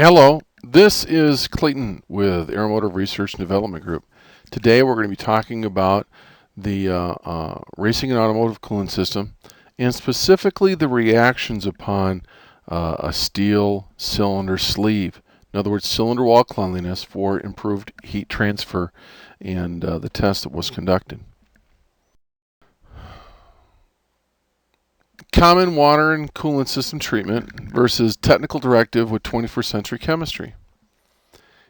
Hello, this is Clayton with Aeromotive Research and Development Group. Today we're going to be talking about the racing and automotive coolant system, and specifically the reactions upon a steel cylinder sleeve. In other words, cylinder wall cleanliness for improved heat transfer, and the test that was conducted. Common water and coolant system treatment versus technical directive with 21st century chemistry.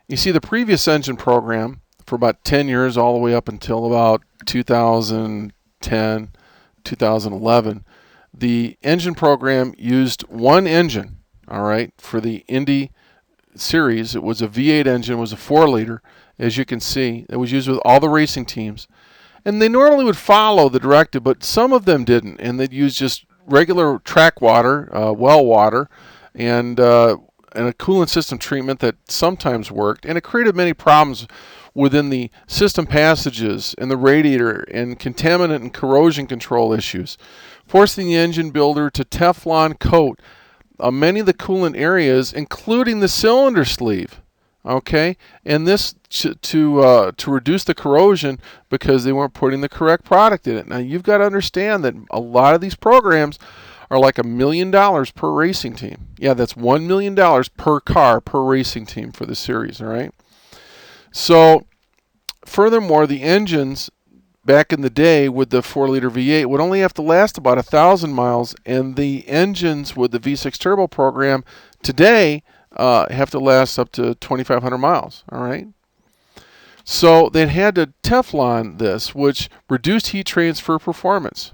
You see, the previous engine program for about 10 years, all the way up until about 2010, 2011, the engine program used one engine, all right, for the Indy series. It was a V8 engine, it was a 4-liter, as you can see. It was used with all the racing teams. And they normally would follow the directive, but some of them didn't, and they'd use just regular track water, well water, and a coolant system treatment that sometimes worked, and it created many problems within the system passages and the radiator and contaminant and corrosion control issues, forcing the engine builder to Teflon coat many of the coolant areas, including the cylinder sleeve. Okay, and this to reduce the corrosion because they weren't putting the correct product in it. Now you've got to understand that a lot of these programs are like $1 million per racing team. Yeah, that's $1 million per car per racing team for the series. All right. So furthermore, the engines back in the day with the 4-liter V8 would only have to last about 1,000 miles, and the engines with the V6 Turbo program today have to last up to 2,500 miles. All right. So they had to Teflon this, which reduced heat transfer performance.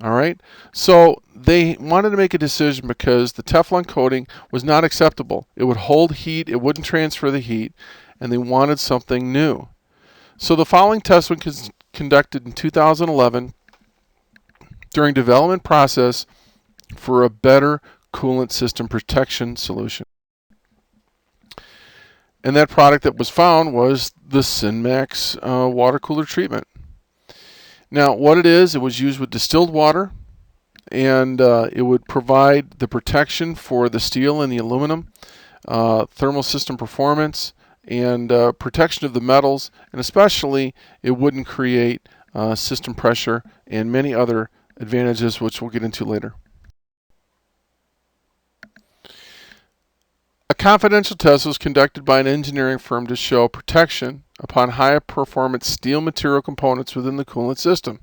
All right. So they wanted to make a decision because the Teflon coating was not acceptable. It would hold heat, it wouldn't transfer the heat, and they wanted something new. So the following test was conducted in 2011 during development process for a better coolant system protection solution. And that product that was found was the SynMax Water Kooler treatment. Now, what it is, it was used with distilled water, and it would provide the protection for the steel and the aluminum, thermal system performance, and protection of the metals, and especially it wouldn't create system pressure and many other advantages, which we'll get into later. A confidential test was conducted by an engineering firm to show protection upon high performance steel material components within the coolant system.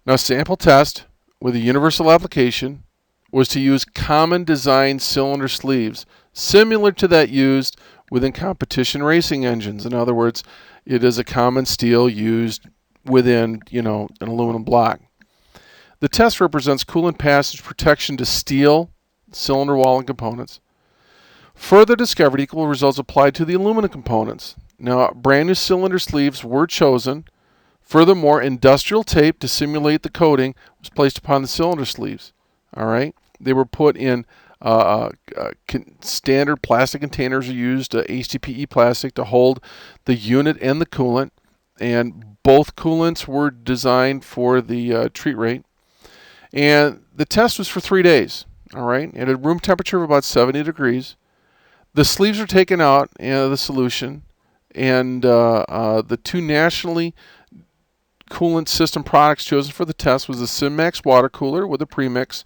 Now, sample test with a universal application was to use common design cylinder sleeves similar to that used within competition racing engines. In other words, it is a common steel used within, an aluminum block. The test represents coolant passage protection to steel, cylinder wall, and components. Further discovered equal results applied to the aluminum components. Now, brand new cylinder sleeves were chosen. Furthermore, industrial tape to simulate the coating was placed upon the cylinder sleeves. All right, they were put in standard plastic containers. Are used HDPE plastic to hold the unit and the coolant, and both coolants were designed for the treat rate. And the test was for 3 days. All right, at a room temperature of about 70 degrees. The sleeves are taken out of the solution, and the two nationally coolant system products chosen for the test was the SynMax Water Kooler with a premix,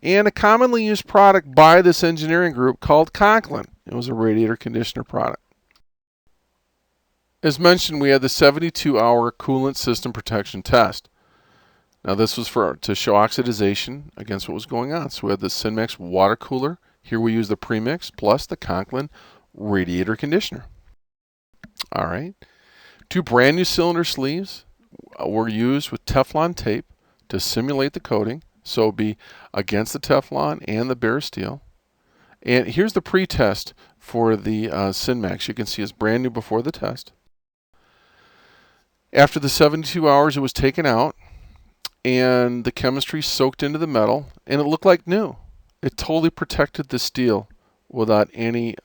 and a commonly used product by this engineering group called Coolant. It was a radiator conditioner product. As mentioned, we had the 72-hour coolant system protection test. Now, this was to show oxidization against what was going on. So we had the SynMax Water Kooler. Here we use the premix plus the Coolant radiator conditioner. All right. 2 brand new cylinder sleeves were used with Teflon tape to simulate the coating. So it would be against the Teflon and the bare steel. And here's the pre-test for the SynMax. You can see it's brand new before the test. After the 72 hours, it was taken out, and the chemistry soaked into the metal, and it looked like new. It totally protected the steel without any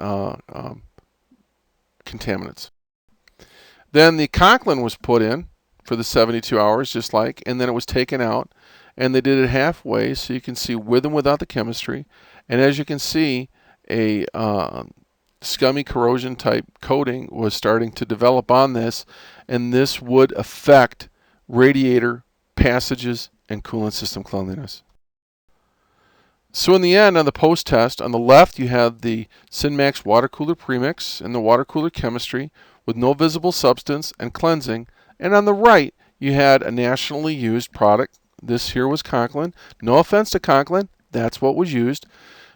contaminants. Then the Coolant was put in for the 72 hours, just like, and then it was taken out, and they did it halfway, so you can see with and without the chemistry. And as you can see, a scummy corrosion type coating was starting to develop on this, and this would affect radiator passages and coolant system cleanliness. So in the end, on the post-test, on the left you have the SynMax Water Kooler Premix and the water cooler chemistry with no visible substance and cleansing, and on the right you had a nationally used product. This here was Conklin. No offense to Conklin, that's what was used.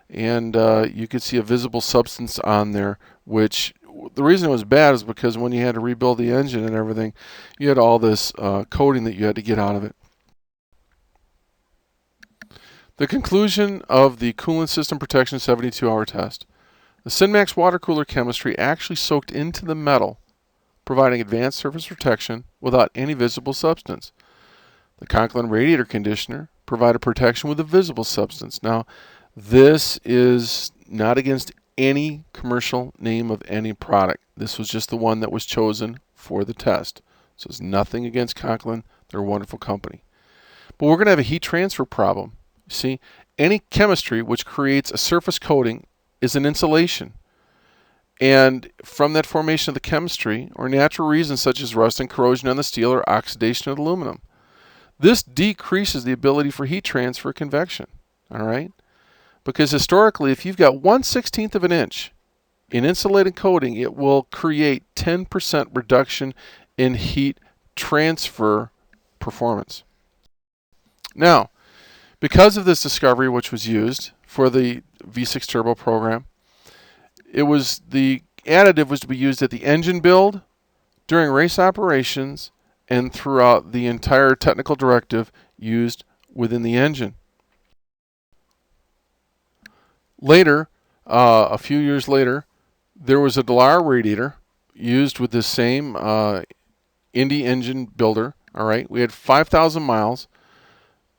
And you could see a visible substance on there, which the reason it was bad is because when you had to rebuild the engine and everything, you had all this coating that you had to get out of it. The conclusion of the coolant system protection 72-hour test. The SynMax water cooler chemistry actually soaked into the metal, providing advanced surface protection without any visible substance. The Conklin radiator conditioner provided protection with a visible substance. Now, this is not against any commercial name of any product. This was just the one that was chosen for the test. So it's nothing against Conklin. They're a wonderful company. But we're going to have a heat transfer problem. You see, any chemistry which creates a surface coating is an insulation. And from that formation of the chemistry, or natural reasons such as rust and corrosion on the steel or oxidation of aluminum, this decreases the ability for heat transfer convection. All right? Because historically, if you've got 1/16 of an inch in insulated coating, it will create 10% reduction in heat transfer performance. Now, because of this discovery, which was used for the V6 Turbo program, the additive was to be used at the engine build, during race operations, and throughout the entire technical directive used within the engine. Later, a few years later, there was a Dallara radiator used with this same Indy engine builder. All right, we had 5,000 miles,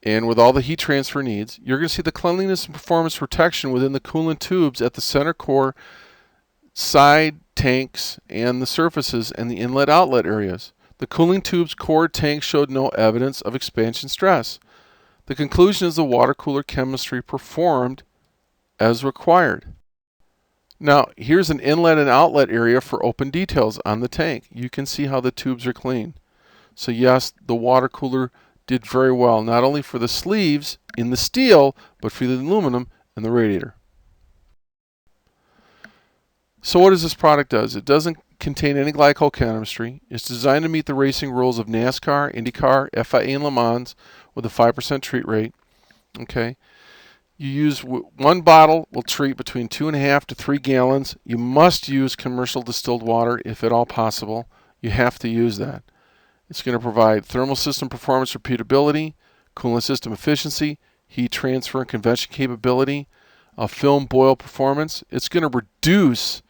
and with all the heat transfer needs, you're going to see the cleanliness and performance protection within the coolant tubes at the center core, side tanks, and the surfaces and the inlet-outlet areas. The cooling tubes core tank showed no evidence of expansion stress. The conclusion is the water cooler chemistry performed as required. Now, here's an inlet and outlet area for open details on the tank. You can see how the tubes are clean. So yes, the water cooler did very well, not only for the sleeves in the steel, but for the aluminum in the radiator. So what does this product do? It doesn't contain any glycol chemistry. It's designed to meet the racing rules of NASCAR, IndyCar, FIA, and Le Mans with a 5% treat rate. Okay. You use one bottle will treat between 2.5 to 3 gallons. You must use commercial distilled water if at all possible. You have to use that. It's going to provide thermal system performance repeatability, coolant system efficiency, heat transfer and convection capability, film boil performance. It's going to reduce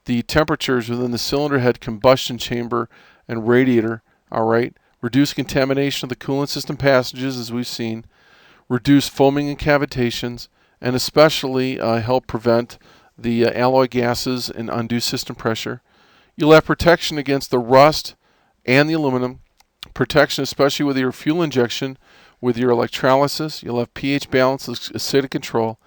the temperatures within the cylinder head combustion chamber and radiator. All right, reduce contamination of the coolant system passages, as we've seen, reduce foaming and cavitations, and especially help prevent the alloy gases and undue system pressure. You'll have protection against the rust and the aluminum, protection especially with your fuel injection, with your electrolysis. You'll have pH balance, acidic control,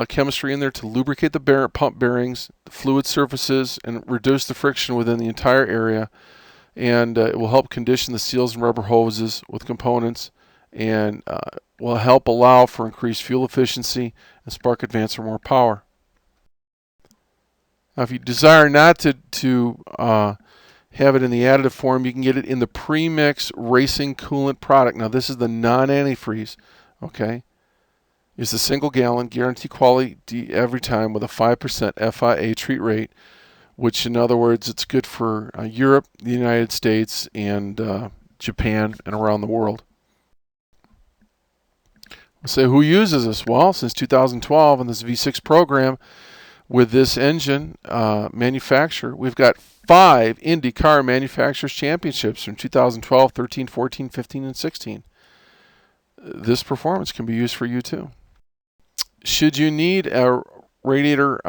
chemistry in there to lubricate the pump bearings, the fluid surfaces, and reduce the friction within the entire area. And it will help condition the seals and rubber hoses with components, and will help allow for increased fuel efficiency and spark advance or more power. Now, if you desire not to have it in the additive form, you can get it in the premix racing coolant product. Now, this is the non-antifreeze. Okay, it's a single gallon, guarantee quality every time with a 5% FIA treat rate, which in other words, it's good for Europe, the United States, and Japan, and around the world. So who uses this? Well, since 2012 in this V6 program with this engine manufacturer, we've got 5 IndyCar Manufacturers Championships from 2012, 13, 14, 15, and 16. This performance can be used for you too. Should you need a radiator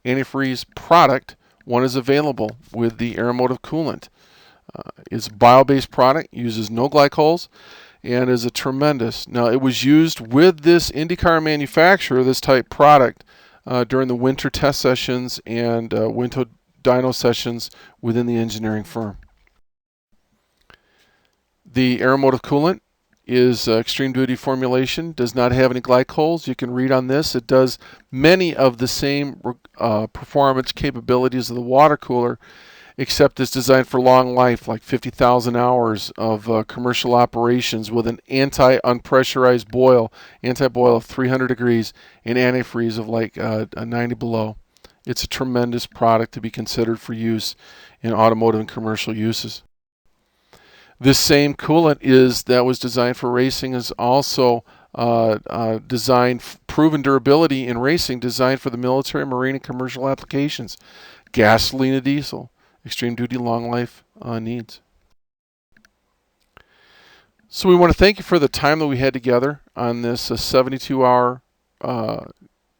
antifreeze product, one is available with the Aeromotive coolant. It's a bio-based product, uses no glycols, and is a tremendous. Now, it was used with this IndyCar manufacturer, this type product, during the winter test sessions and winter dyno sessions within the engineering firm. The Aeromotive coolant is extreme duty formulation, does not have any glycols. You can read on this. It does many of the same performance capabilities of the water cooler, except it's designed for long life, like 50,000 hours of commercial operations with an anti-unpressurized boil, anti-boil of 300 degrees and antifreeze of like 90 below. It's a tremendous product to be considered for use in automotive and commercial uses. This same coolant that was designed for racing is also designed, proven durability in racing, designed for the military, marine, and commercial applications. Gasoline and diesel, extreme duty long life needs. So we want to thank you for the time that we had together on this 72-hour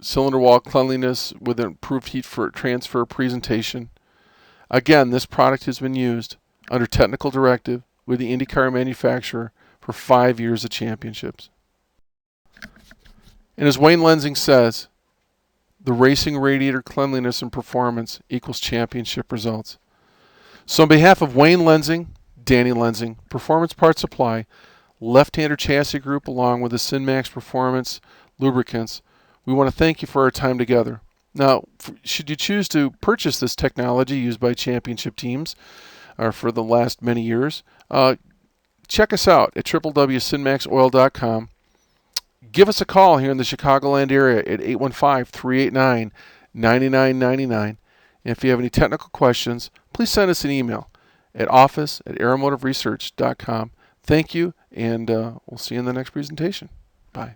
cylinder wall cleanliness with improved heat transfer presentation. Again, this product has been used under technical directive with the IndyCar manufacturer for 5 years of championships. And as Wayne Lensing says, the racing radiator cleanliness and performance equals championship results. So on behalf of Wayne Lensing, Danny Lensing, Performance Parts Supply, Left-Hander Chassis Group, along with the SynMax Performance Lubricants, we want to thank you for our time together. Now, should you choose to purchase this technology used by championship teams for the last many years, check us out at www.synmaxoil.com. Give us a call here in the Chicagoland area at 815-389-9999. And if you have any technical questions, please send us an email at office@aeromotiveresearch.com. Thank you, and we'll see you in the next presentation. Bye.